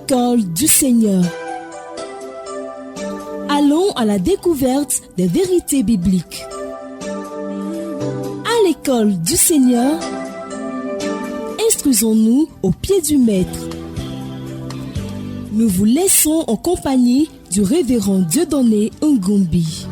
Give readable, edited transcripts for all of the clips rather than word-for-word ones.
l'école du Seigneur. Allons à la découverte des vérités bibliques. À l'école du Seigneur, instruisons-nous au pied du Maître. Nous vous laissons en compagnie du révérend Dieudonné Ngombi.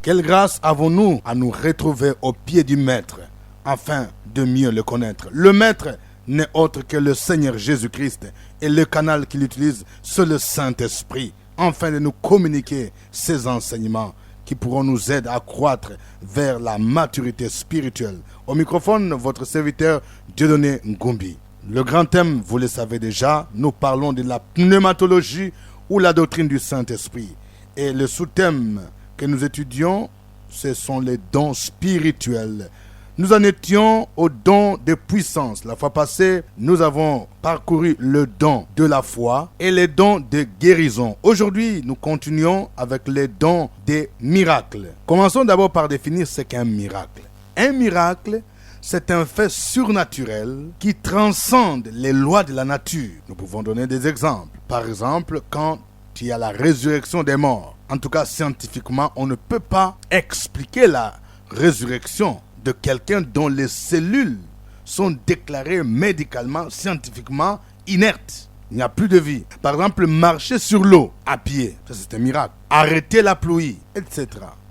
Quelle grâce avons-nous à nous retrouver au pied du Maître, afin de mieux le connaître. Le Maître n'est autre que le Seigneur Jésus-Christ, et le canal qu'il utilise, c'est le Saint-Esprit, afin de nous communiquer ses enseignements qui pourront nous aider à croître vers la maturité spirituelle. Au microphone, votre serviteur Dieudonné Ngombi. Le grand thème, vous le savez déjà, nous parlons de la pneumatologie ou la doctrine du Saint-Esprit. Et le sous-thème que nous étudions, ce sont les dons spirituels. Nous en étions au don de puissance. La fois passée, nous avons parcouru le don de la foi et les dons de guérison. Aujourd'hui, nous continuons avec les dons des miracles. Commençons d'abord par définir ce qu'est un miracle. Un miracle, c'est un fait surnaturel qui transcende les lois de la nature. Nous pouvons donner des exemples. Par exemple, quand il y a la résurrection des morts. En tout cas, scientifiquement, on ne peut pas expliquer la résurrection de quelqu'un dont les cellules sont déclarées médicalement, scientifiquement inertes. Il n'y a plus de vie. Par exemple, marcher sur l'eau à pied, ça c'est un miracle. Arrêter la pluie, etc.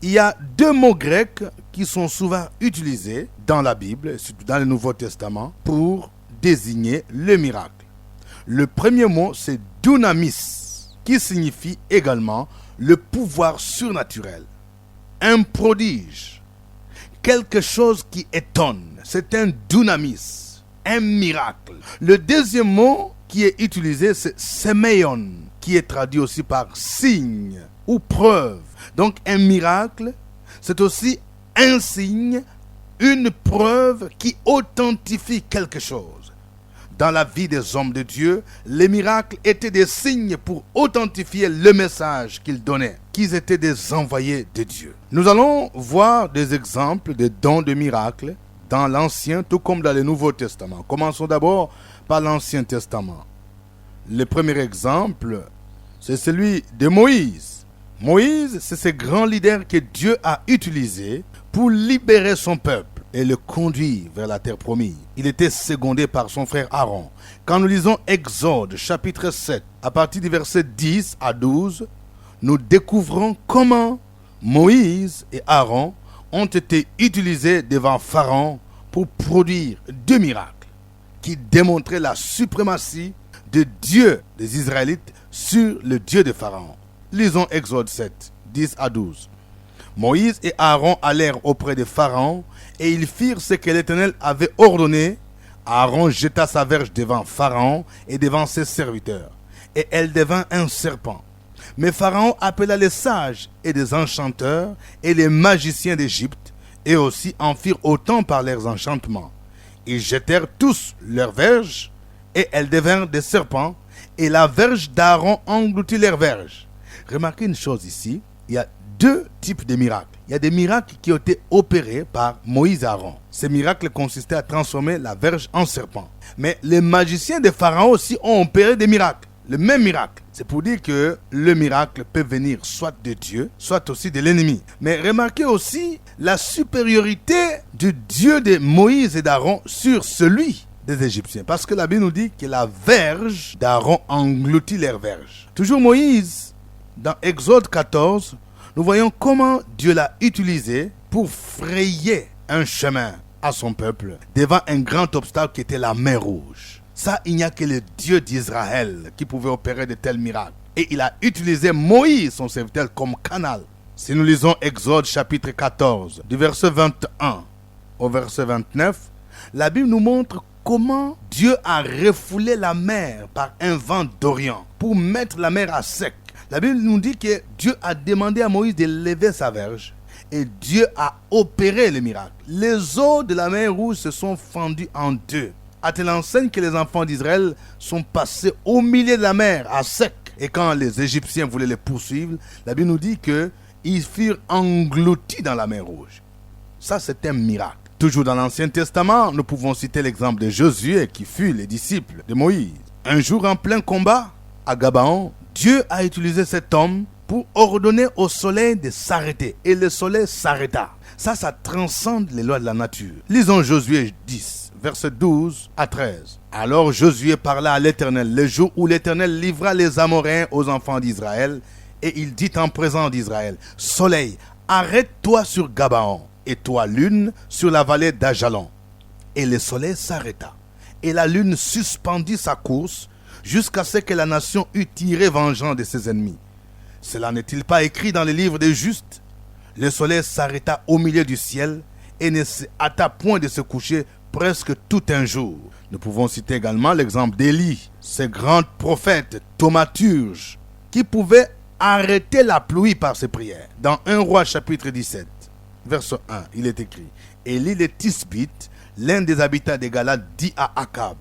Il y a deux mots grecs qui sont souvent utilisés dans la Bible, surtout dans le Nouveau Testament, pour désigner le miracle. Le premier mot, c'est dunamis, qui signifie également le pouvoir surnaturel. Un prodige, quelque chose qui étonne, c'est un dunamis, un miracle. Le deuxième mot qui est utilisé, c'est semeion, qui est traduit aussi par signe ou preuve. Donc un miracle, c'est aussi un signe, une preuve qui authentifie quelque chose. Dans la vie des hommes de Dieu, les miracles étaient des signes pour authentifier le message qu'ils donnaient, qu'ils étaient des envoyés de Dieu. Nous allons voir des exemples de dons de miracles dans l'Ancien tout comme dans le Nouveau Testament. Commençons d'abord par l'Ancien Testament. Le premier exemple, c'est celui de Moïse. Moïse, c'est ce grand leader que Dieu a utilisé pour libérer son peuple et le conduire vers la terre promise. Il était secondé par son frère Aaron. Quand nous lisons Exode chapitre 7, à partir du verset 10 à 12, nous découvrons comment Moïse et Aaron ont été utilisés devant Pharaon pour produire deux miracles qui démontraient la suprématie de Dieu des Israélites sur le Dieu de Pharaon. Lisons Exode 7, 10 à 12. Moïse et Aaron allèrent auprès de Pharaon et ils firent ce que l'Éternel avait ordonné. Aaron jeta sa verge devant Pharaon et devant ses serviteurs, et elle devint un serpent. Mais Pharaon appela les sages et les enchanteurs et les magiciens d'Égypte, et aussi en firent autant par leurs enchantements. Ils jetèrent tous leurs verges, et elles devinrent des serpents, et la verge d'Aaron engloutit leurs verges. Remarquez une chose ici, il y a deux types de miracles. Il y a des miracles qui ont été opérés par Moïse et Aaron. Ces miracles consistaient à transformer la verge en serpent. Mais les magiciens de Pharaon aussi ont opéré des miracles. Le même miracle. C'est pour dire que le miracle peut venir soit de Dieu, soit aussi de l'ennemi. Mais remarquez aussi la supériorité du Dieu de Moïse et d'Aaron sur celui des Égyptiens. Parce que la Bible nous dit que la verge d'Aaron engloutit leurs verges. Toujours Moïse, dans Exode 14, nous voyons comment Dieu l'a utilisé pour frayer un chemin à son peuple devant un grand obstacle qui était la mer Rouge. Ça, il n'y a que le Dieu d'Israël qui pouvait opérer de tels miracles. Et il a utilisé Moïse, son serviteur, comme canal. Si nous lisons Exode chapitre 14, du verset 21 au verset 29, la Bible nous montre comment Dieu a refoulé la mer par un vent d'Orient pour mettre la mer à sec. La Bible nous dit que Dieu a demandé à Moïse de lever sa verge et Dieu a opéré le miracle. Les eaux de la mer Rouge se sont fendues en deux, à telle enseigne que les enfants d'Israël sont passés au milieu de la mer à sec. Et quand les Égyptiens voulaient les poursuivre, la Bible nous dit qu'ils furent engloutis dans la mer Rouge. Ça, c'est un miracle. Toujours dans l'Ancien Testament, nous pouvons citer l'exemple de Josué qui fut le disciple de Moïse. Un jour en plein combat, à Gabaon, Dieu a utilisé cet homme pour ordonner au soleil de s'arrêter. Et le soleil s'arrêta. Ça transcende les lois de la nature. Lisons Josué 10, versets 12 à 13. Alors Josué parla à l'Éternel le jour où l'Éternel livra les Amoréens aux enfants d'Israël. Et il dit en présence d'Israël, soleil, arrête-toi sur Gabaon, et toi lune sur la vallée d'Ajalon. Et le soleil s'arrêta. Et la lune suspendit sa course jusqu'à ce que la nation eût tiré vengeance de ses ennemis. Cela n'est-il pas écrit dans les livres des justes? Le soleil s'arrêta au milieu du ciel et ne se hâta point de se coucher presque tout un jour. Nous pouvons citer également l'exemple d'Élie, ce grand prophète thaumaturge qui pouvait arrêter la pluie par ses prières. Dans 1 Roi chapitre 17, verset 1, il est écrit, Élie le Tisbite, l'un des habitants des Galates, dit à Akab,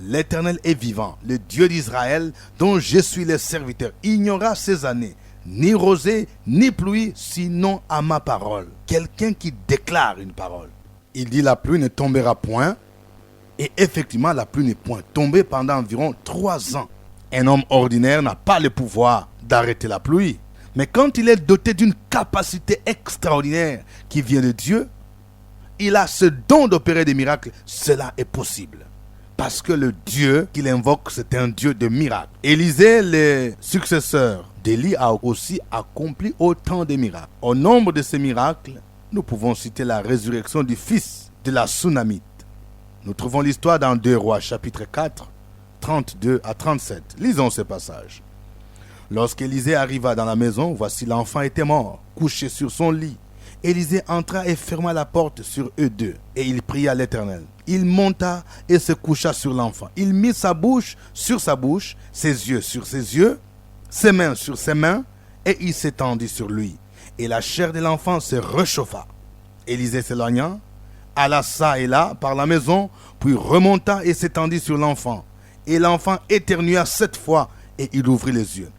l'Éternel est vivant, le Dieu d'Israël, dont je suis le serviteur. Il n'y aura ces années ni rosée, ni pluie, sinon à ma parole. Quelqu'un qui déclare une parole. Il dit la pluie ne tombera point. Et effectivement, la pluie n'est point tombée pendant environ 3 ans. Un homme ordinaire n'a pas le pouvoir d'arrêter la pluie. Mais quand il est doté d'une capacité extraordinaire qui vient de Dieu, il a ce don d'opérer des miracles. Cela est possible. Parce que le Dieu qu'il invoque, c'est un Dieu de miracles. Élisée, le successeur d'Élie, a aussi accompli autant de miracles. Au nombre de ces miracles, nous pouvons citer la résurrection du fils de la Sunamite. Nous trouvons l'histoire dans 2 Rois, chapitre 4, 32 à 37. Lisons ce passage. Lorsqu'Élisée arriva dans la maison, voici l'enfant était mort, couché sur son lit. Élisée entra et ferma la porte sur eux deux, et il pria l'Éternel. Il monta et se coucha sur l'enfant. Il mit sa bouche sur sa bouche, ses yeux sur ses yeux, ses mains sur ses mains, et il s'étendit sur lui. Et la chair de l'enfant se réchauffa. Élisée s'éloigna, alla ça et là par la maison, puis remonta et s'étendit sur l'enfant. Et l'enfant éternua 7 fois, et il ouvrit les yeux.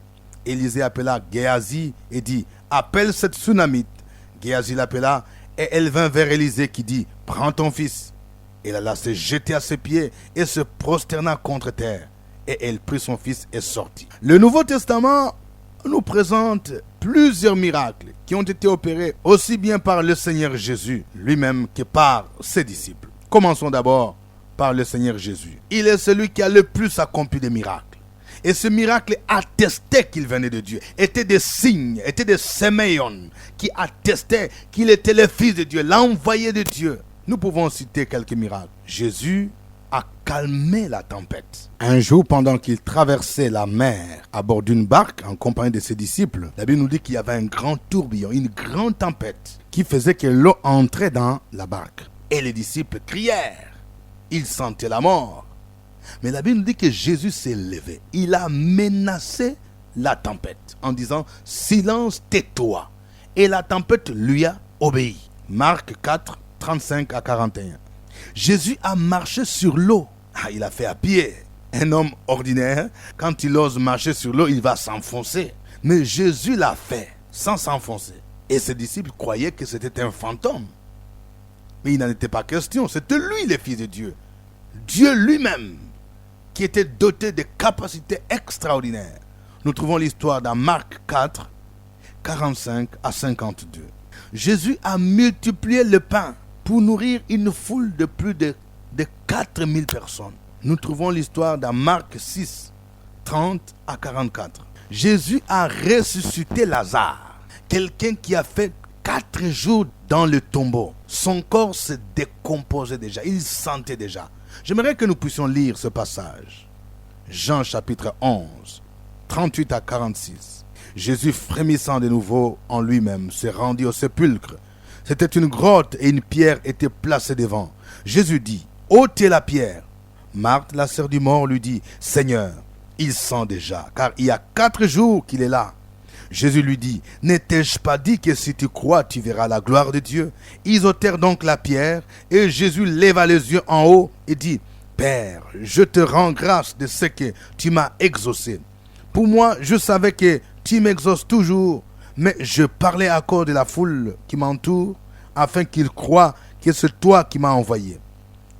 Élisée appela Géasi et dit, appelle cette Sunamite. Géasi l'appela, et elle vint vers Élisée qui dit, prends ton fils. Elle alla se jeter à ses pieds et se prosterna contre terre. Et elle prit son fils et sortit. Le Nouveau Testament nous présente plusieurs miracles qui ont été opérés aussi bien par le Seigneur Jésus lui-même que par ses disciples. Commençons d'abord par le Seigneur Jésus. Il est celui qui a le plus accompli des miracles. Et ce miracle attestait qu'il venait de Dieu. Étaient des signes, étaient des séméons qui attestaient qu'il était le Fils de Dieu, l'envoyé de Dieu. Nous pouvons citer quelques miracles. Jésus a calmé la tempête. Un jour, pendant qu'il traversait la mer à bord d'une barque en compagnie de ses disciples, la Bible nous dit qu'il y avait un grand tourbillon, une grande tempête qui faisait que l'eau entrait dans la barque. Et les disciples crièrent. Ils sentaient la mort. Mais la Bible nous dit que Jésus s'est levé. Il a menacé la tempête en disant « Silence, tais-toi ». Et la tempête lui a obéi. Marc 4, 35 à 41. Jésus a marché sur l'eau. Il a fait à pied. Un homme ordinaire, quand il ose marcher sur l'eau, il va s'enfoncer. Mais Jésus l'a fait sans s'enfoncer. Et ses disciples croyaient que c'était un fantôme. Mais il n'en était pas question. C'était lui le Fils de Dieu. Dieu lui-même qui était doté de capacités extraordinaires. Nous trouvons l'histoire dans Marc 4, 45 à 52. Jésus a multiplié le pain pour nourrir une foule de plus de 4000 personnes. Nous trouvons l'histoire dans Marc 6, 30 à 44. Jésus a ressuscité Lazare, quelqu'un qui a fait 4 jours dans le tombeau. Son corps se décomposait déjà, il sentait déjà. J'aimerais que nous puissions lire ce passage. Jean chapitre 11, 38 à 46. Jésus, frémissant de nouveau en lui-même, se rendit au sépulcre. C'était une grotte et une pierre était placée devant. Jésus dit, ôtez la pierre. Marthe, la sœur du mort, lui dit, Seigneur, il sent déjà, car il y a 4 jours qu'il est là. Jésus lui dit, n'ai-je pas dit que si tu crois, tu verras la gloire de Dieu? Ils ôtèrent donc la pierre, et Jésus leva les yeux en haut et dit, Père, je te rends grâce de ce que tu m'as exaucé. Pour moi, je savais que tu m'exauces toujours, mais je parlais à cause de la foule qui m'entoure, afin qu'ils croient que c'est toi qui m'as envoyé.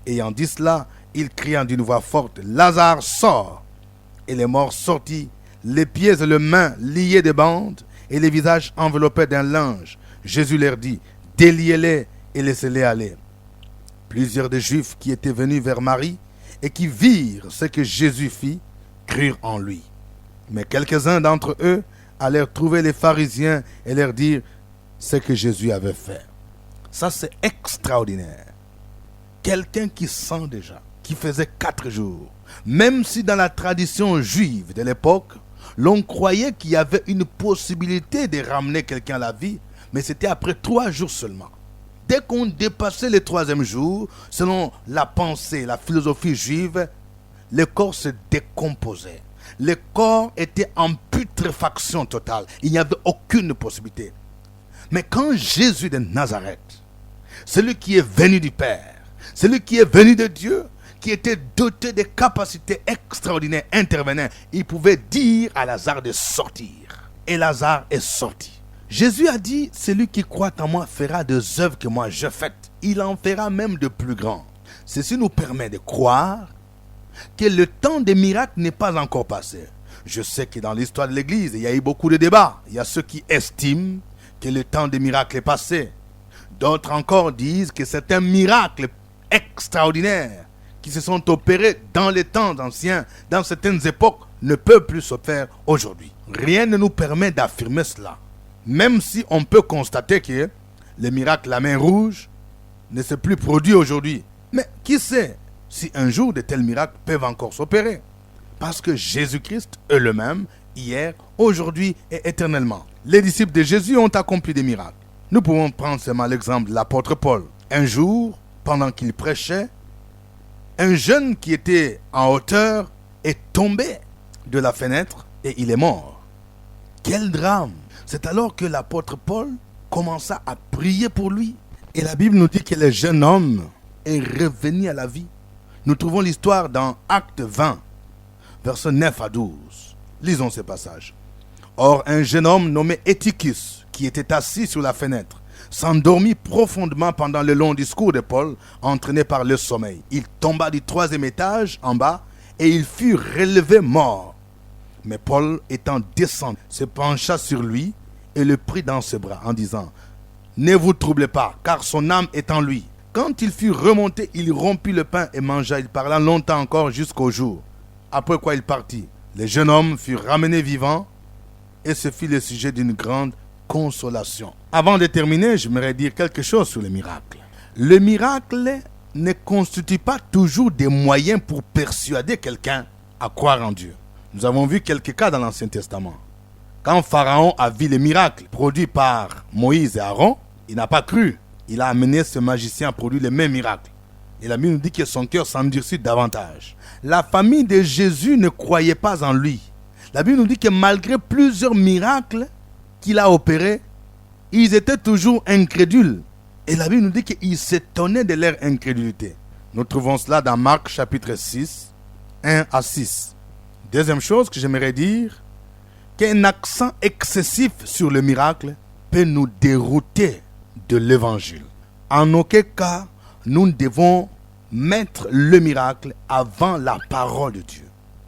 Ayant dit cela, il cria d'une voix forte, Lazare, sort. Et les morts sortis, les pieds et les mains liés de bandes, et les visages enveloppés d'un linge. Jésus leur dit, déliez-les et laissez-les aller. Plusieurs des Juifs qui étaient venus vers Marie et qui virent ce que Jésus fit, crurent en lui. Mais quelques-uns d'entre eux allèrent trouver les pharisiens et leur dire ce que Jésus avait fait. Ça, c'est extraordinaire. Quelqu'un qui sent déjà, qui faisait 4 jours, même si dans la tradition juive de l'époque, l'on croyait qu'il y avait une possibilité de ramener quelqu'un à la vie, mais c'était après 3 jours seulement. Dès qu'on dépassait le 3e jour, selon la pensée, la philosophie juive, le corps se décomposait. Le corps était en putréfaction totale. Il n'y avait aucune possibilité. Mais quand Jésus de Nazareth, celui qui est venu du Père, celui qui est venu de Dieu, qui était doté de capacités extraordinaires, intervenait, il pouvait dire à Lazare de sortir. Et Lazare est sorti. Jésus a dit, celui qui croit en moi fera des œuvres que moi je fais. Il en fera même de plus grands. Ceci nous permet de croire que le temps des miracles n'est pas encore passé. Je sais que dans l'histoire de l'Église, il y a eu beaucoup de débats. Il y a ceux qui estiment que le temps des miracles est passé. D'autres encore disent que certains miracles extraordinaires qui se sont opérés dans les temps anciens, dans certaines époques, ne peuvent plus se faire aujourd'hui. Rien ne nous permet d'affirmer cela. Même si on peut constater que le miracle la main rouge ne s'est plus produit aujourd'hui. Mais qui sait si un jour de tels miracles peuvent encore s'opérer? Parce que Jésus-Christ est le même hier, aujourd'hui et éternellement. Les disciples de Jésus ont accompli des miracles. Nous pouvons prendre seulement l'exemple de l'apôtre Paul. Un jour, pendant qu'il prêchait, un jeune qui était en hauteur est tombé de la fenêtre et il est mort. Quel drame! C'est alors que l'apôtre Paul commença à prier pour lui. Et la Bible nous dit que le jeune homme est revenu à la vie. Nous trouvons l'histoire dans Acte 20, versets 9 à 12. Lisons ce passage. Or, un jeune homme nommé Étychus, qui était assis sur la fenêtre, s'endormit profondément pendant le long discours de Paul, entraîné par le sommeil. Il tomba du 3e étage en bas et il fut relevé mort. Mais Paul, étant descendu, se pencha sur lui et le prit dans ses bras en disant « Ne vous troublez pas, car son âme est en lui. » Quand il fut remonté, il rompit le pain et mangea. Il parla longtemps encore jusqu'au jour. Après quoi il partit. Le jeune homme fut ramené vivant et ce fut le sujet d'une grande consolation. Avant de terminer, j'aimerais dire quelque chose sur le miracle. Le miracle ne constitue pas toujours des moyens pour persuader quelqu'un à croire en Dieu. Nous avons vu quelques cas dans l'Ancien Testament. Quand Pharaon a vu les miracles produits par Moïse et Aaron, il n'a pas cru. Il a amené ce magicien à produire les mêmes miracles. Et la Bible nous dit que son cœur s'endurcit davantage. La famille de Jésus ne croyait pas en lui. La Bible nous dit que malgré plusieurs miracles qu'il a opérés, ils étaient toujours incrédules. Et la Bible nous dit qu'ils s'étonnaient de leur incrédulité. Nous trouvons cela dans Marc chapitre 6, 1 à 6. Deuxième chose que j'aimerais dire, qu'un accent excessif sur le miracle peut nous dérouter de l'évangile. En aucun cas, nous devons mettre le miracle avant la parole de Dieu.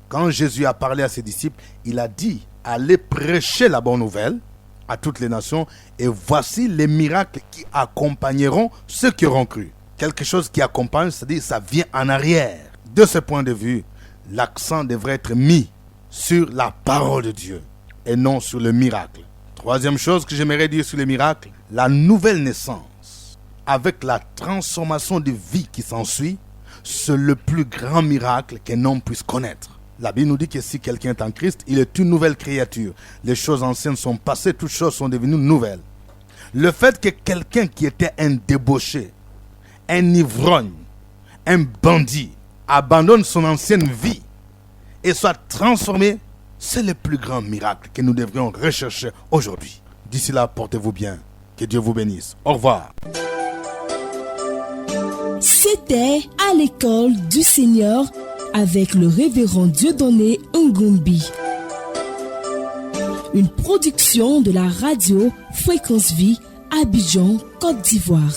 Quand Jésus a parlé à ses disciples, il a dit, allez prêcher la bonne nouvelle à toutes les nations et voici les miracles qui accompagneront ceux qui auront cru. Quelque chose qui accompagne, c'est-à-dire ça vient en arrière. De ce point de vue, l'accent devrait être mis sur la parole de Dieu et non sur le miracle. Troisième chose que j'aimerais dire sur le miracle, la nouvelle naissance avec la transformation de vie qui s'ensuit, c'est le plus grand miracle qu'un homme puisse connaître. La Bible nous dit que si quelqu'un est en Christ, il est une nouvelle créature. Les choses anciennes sont passées, toutes choses sont devenues nouvelles. Le fait que quelqu'un qui était un débauché, un ivrogne, un bandit, abandonne son ancienne vie et soit transformé, c'est le plus grand miracle que nous devrions rechercher aujourd'hui. D'ici là, portez-vous bien. Que Dieu vous bénisse. Au revoir. C'était à l'école du Seigneur avec le révérend Dieudonné Ngombi. Une production de la radio Fréquence Vie, Abidjan, Côte d'Ivoire.